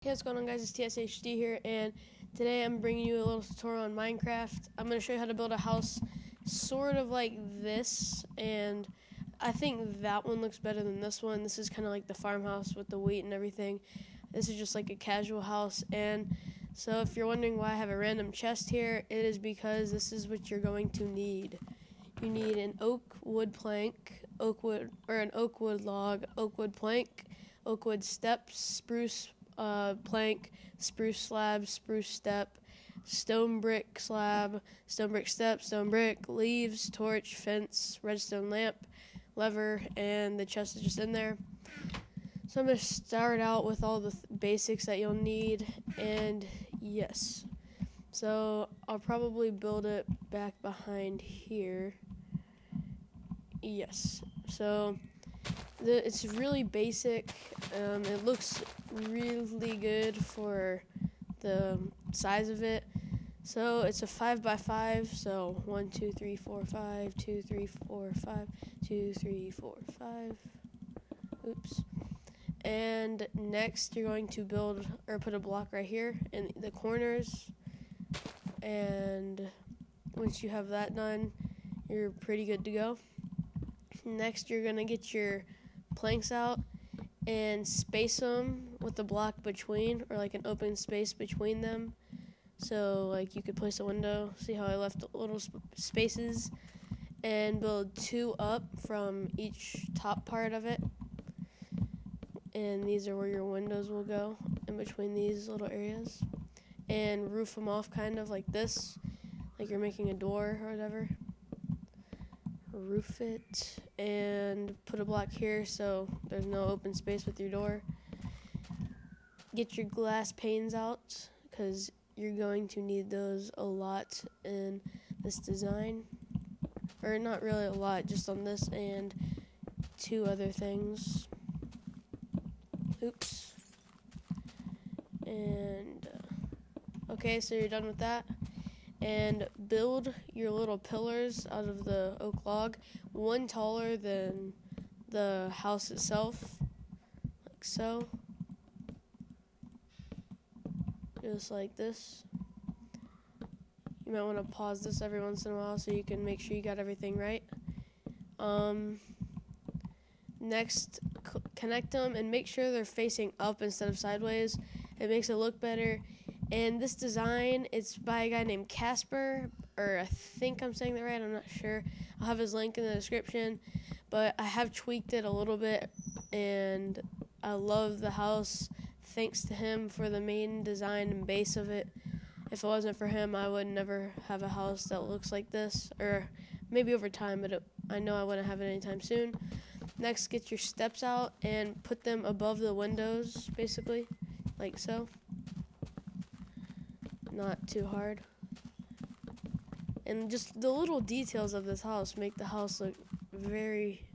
Hey, what's going on, guys? It's TSHD here, and today I'm bringing you a little tutorial on Minecraft. I'm going to show you how to build a house sort of like this, and I think that one looks better than this one. This is kind of like the farmhouse with the wheat and everything. This is just like a casual house, and so if you're wondering why I have a random chest here, it is because this is what you're going to need. You need an oak wood plank, an oak wood log, oak wood plank, oak wood steps, spruce plank, spruce slab, spruce step, stone brick slab, stone brick step, stone brick, leaves, torch, fence, redstone lamp, lever, and the chest is just in there. So I'm going to start out with all the basics that you'll need, and yes. So I'll probably build it back behind here. Yes. So it's really basic. It looks really good for the size of it. So it's a 5x5. So 1, 2, 3, 4, 5, 2, 3, 4, 5, 2, 3, 4, 5. Oops. And next you're going to build or put a block right here in the corners. And once you have that done, you're pretty good to go. Next you're going to get your planks out and space them with the block between, or like an open space between them. So like you could place a window, see how I left little spaces, and build 2 up from each top part of it. And these are where your windows will go, in between these little areas. And roof them off kind of like this, like you're making a door or whatever. Roof it and put a block here so there's no open space with your door. Get your glass panes out because you're going to need those a lot in this design, or not really a lot, just on this and 2 other things. Oops. And okay, so you're done with that. And build your little pillars out of the oak log, one taller than the house itself, like so. Just like this. You might want to pause this every once in a while so you can make sure you got everything right. Next, connect them and make sure they're facing up instead of sideways. It makes it look better. And this design, it's by a guy named Casper, or I think I'm saying that right, I'm not sure. I'll have his link in the description, but I have tweaked it a little bit, and I love the house thanks to him for the main design and base of it. If it wasn't for him, I would never have a house that looks like this, or maybe over time, but I know I wouldn't have it anytime soon. Next, get your steps out and put them above the windows, basically, like so. Not too hard. And just the little details of this house make the house look very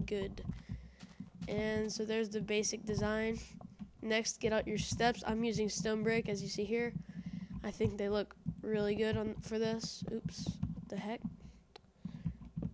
good. And so there's the basic design. Next, get out your steps. I'm using stone brick, as you see here. I think they look really good for this. Oops, what the heck?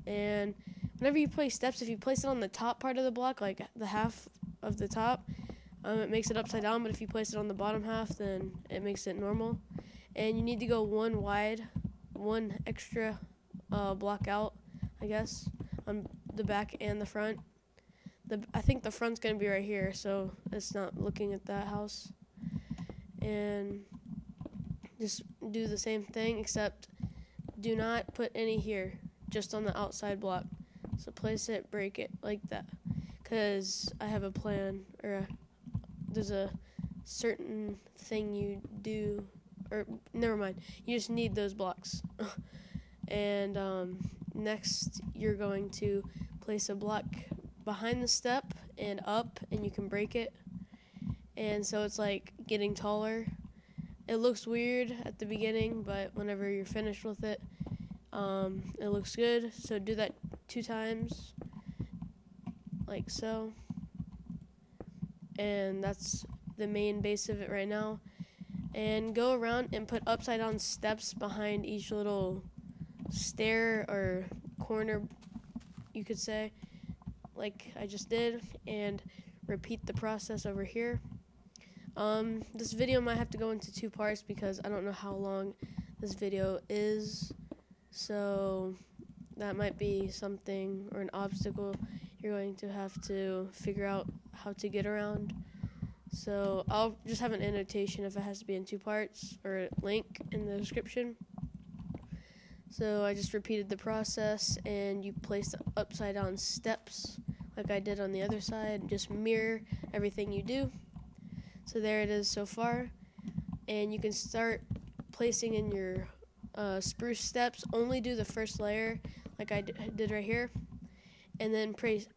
And whenever you place steps, if you place it on the top part of the block, like the half of the top, it makes it upside down, but if you place it on the bottom half, then it makes it normal. And you need to go 1 wide, 1 extra block out, I guess, on the back and the front. I think the front's going to be right here, so it's not looking at that house. And just do the same thing, except do not put any here, just on the outside block. So place it, break it, like that. Because I have a plan, or there's a certain thing you do, or never mind, you just need those blocks. And next you're going to place a block behind the step and up, and you can break it, and so it's like getting taller. It looks weird at the beginning, but whenever you're finished with it, it looks good. So do that 2 times, like so. And that's the main base of it right now. And go around and put upside down steps behind each little stair or corner, you could say, like I just did, and repeat the process over here. This video might have to go into 2 parts because I don't know how long this video is, so that might be something or an obstacle you're going to have to figure out how to get around. So I'll just have an annotation if it has to be in 2 parts, or a link in the description. So I just repeated the process, and you place the upside down steps like I did on the other side. Just mirror everything you do. So there it is so far, and you can start placing in your spruce steps. Only do the first layer like I did right here, and then place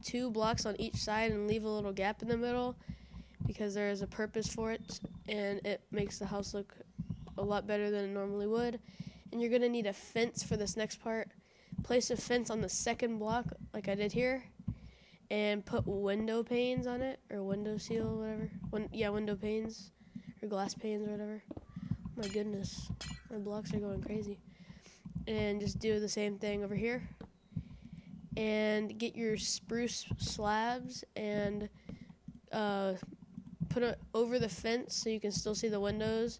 2 blocks on each side and leave a little gap in the middle because there is a purpose for it, and it makes the house look a lot better than it normally would. And you're gonna need a fence for this next part. Place a fence on the second block like I did here, and put window panes on it, or window seal, whatever. Window panes or glass panes or whatever. My goodness, my blocks are going crazy. And just do the same thing over here. And get your spruce slabs and put it over the fence so you can still see the windows.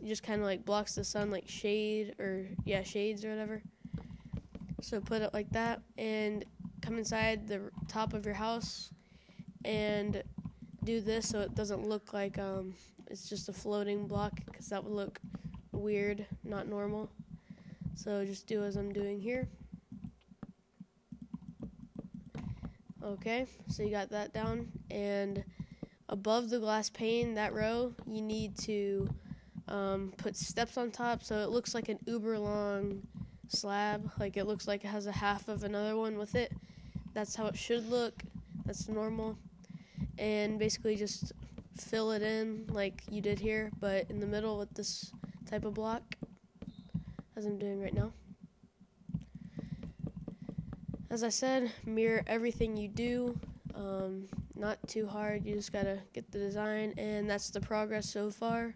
It just kind of like blocks the sun, like shades or whatever. So put it like that, and come inside the top of your house and do this so it doesn't look like it's just a floating block, because that would look weird, not normal. So just do as I'm doing here. Okay, so you got that down, and above the glass pane, that row, you need to put steps on top so it looks like an uber long slab, like it looks like it has a half of another one with it. That's how it should look. That's normal. And basically just fill it in like you did here, but in the middle with this type of block, as I'm doing right now. As I said, mirror everything you do. Not too hard, you just gotta get the design, and that's the progress so far.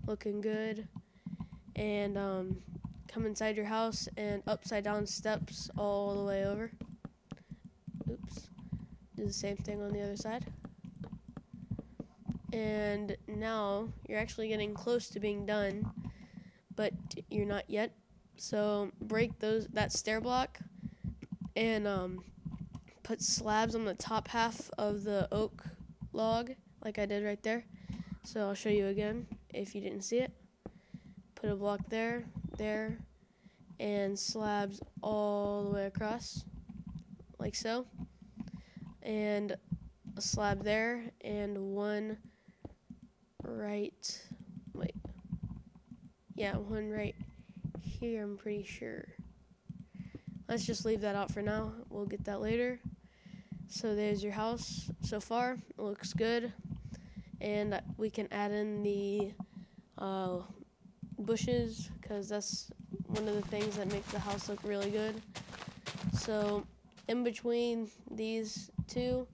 Looking good. And come inside your house and upside down steps all the way over. Oops. Do the same thing on the other side. And now you're actually getting close to being done, but you're not yet. So break that stair block and put slabs on the top half of the oak log like I did right there. So I'll show you again if you didn't see it. Put a block there, and slabs all the way across like so, and a slab there, and one right here, I'm pretty sure. Let's just leave that out for now. We'll get that later. So there's your house so far. It looks good. And we can add in the bushes, because that's one of the things that make the house look really good. So in between these two,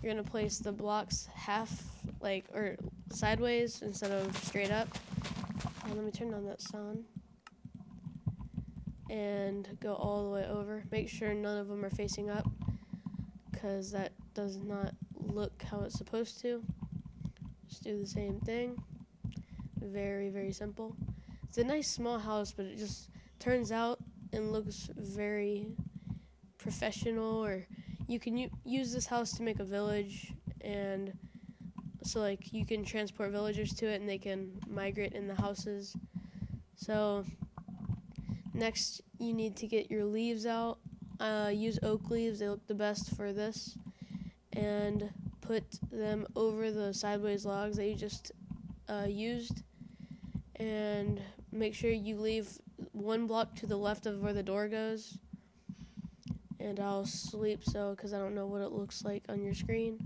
you're going to place the blocks or sideways instead of straight up. Let me turn on that sound. And go all the way over. Make sure none of them are facing up, because that does not look how it's supposed to. Just do the same thing. Very, very simple. It's a nice small house, but it just turns out and looks very professional. Or you can use this house to make a village, and so like you can transport villagers to it and they can migrate in the houses. So next you need to get your leaves out. Use oak leaves, they look the best for this, and put them over the sideways logs that you just used, and make sure you leave 1 block to the left of where the door goes. And I'll sleep because I don't know what it looks like on your screen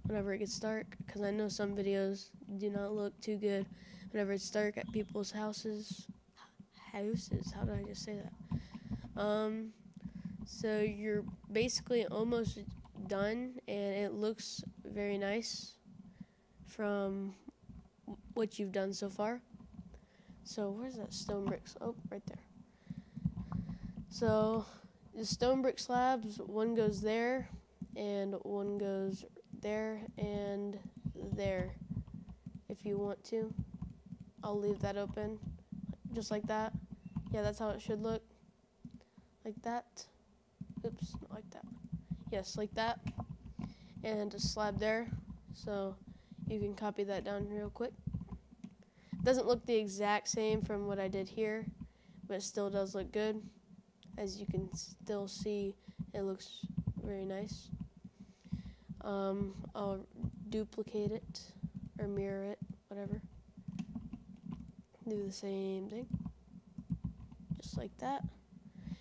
whenever it gets dark, because I know some videos do not look too good whenever it's dark at people's houses. How did I just say that? So you're basically almost done, and it looks very nice from what you've done so far. So where's that stone bricks? Oh, right there. So the stone brick slabs, one goes there and one goes there and there if you want to. I'll leave that open, just like that. Yeah, that's how it should look. Like that. Oops, not like that. Yes, like that. And a slab there. So you can copy that down real quick. Doesn't look the exact same from what I did here, but it still does look good. As you can still see, it looks very nice. I'll duplicate it or mirror it, whatever. Do the same thing, just like that.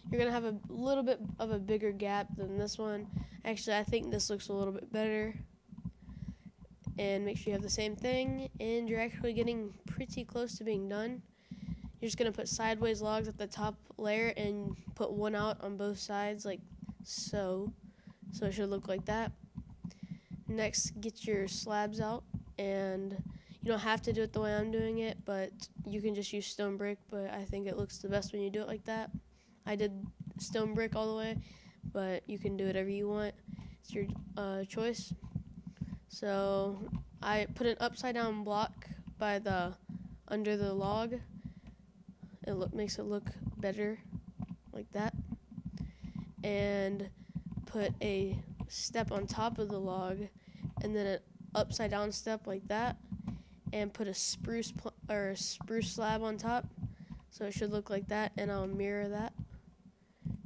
You're gonna have a little bit of a bigger gap than this one. Actually, I think this looks a little bit better. And make sure you have the same thing, and you're actually getting pretty close to being done. You're just gonna put sideways logs at the top layer and put one out on both sides, like so. So it should look like that. Next, get your slabs out, and you don't have to do it the way I'm doing it, but you can just use stone brick, but I think it looks the best when you do it like that. I did stone brick all the way, but you can do whatever you want. It's your choice. So I put an upside down block by the under the log. It makes it look better like that. And put a step on top of the log, and then an upside down step like that, and put a spruce slab on top. So it should look like that, and I'll mirror that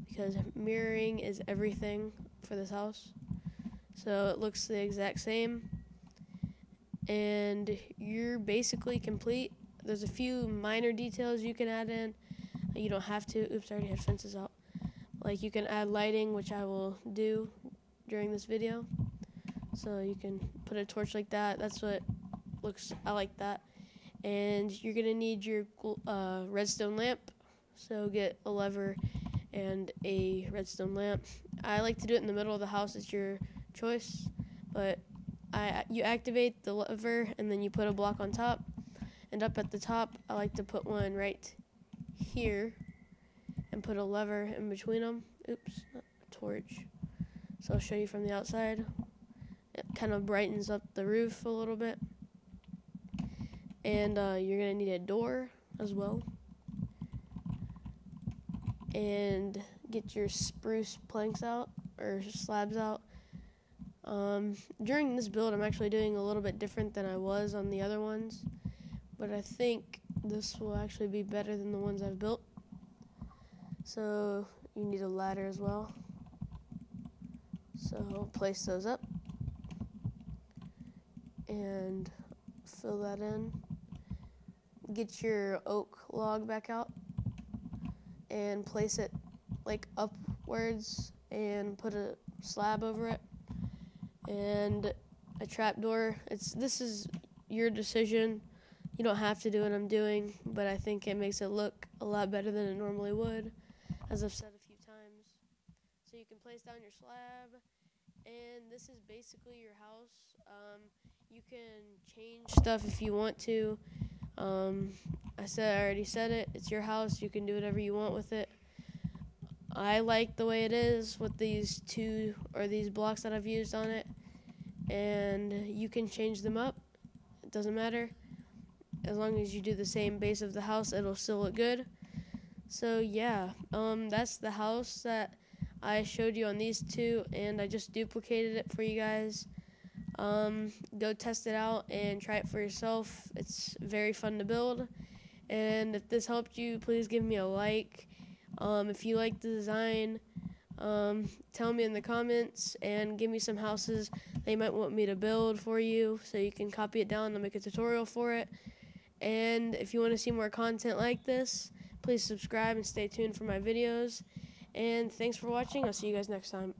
because mirroring is everything for this house. So it looks the exact same, and you're basically complete. There's a few minor details you can add in. You don't have to. Oops, I already had fences out. Like you can add lighting, which I will do during this video. So you can put a torch like that. That's what looks, I like that. And you're gonna need your redstone lamp. So get a lever and a redstone lamp. I like to do it in the middle of the house. It's your choice, but you activate the lever and then you put a block on top. And up at the top, I like to put one right here and put a lever in between them. Oops, not a torch. So I'll show you from the outside. It kind of brightens up the roof a little bit. And you're gonna need a door as well. And get your spruce planks out, or slabs out. During this build, I'm actually doing a little bit different than I was on the other ones. But I think this will actually be better than the ones I've built. So you need a ladder as well. So place those up and fill that in. Get your oak log back out and place it like upwards and put a slab over it and a trapdoor. This is your decision. You don't have to do what I'm doing, but I think it makes it look a lot better than it normally would, as I've said a few times. So you can place down your slab, and this is basically your house. You can change stuff if you want to. I already said it. It's your house. You can do whatever you want with it. I like the way it is with these these blocks that I've used on it, and you can change them up. It doesn't matter. As long as you do the same base of the house, it'll still look good. So yeah, that's the house that I showed you on these two, and I just duplicated it for you guys. Go test it out and try it for yourself. It's very fun to build. And if this helped you, please give me a like. If you like the design, tell me in the comments and give me some houses that you might want me to build for you so you can copy it down and I'll make a tutorial for it. And if you want to see more content like this, please subscribe and stay tuned for my videos. And thanks for watching. I'll see you guys next time.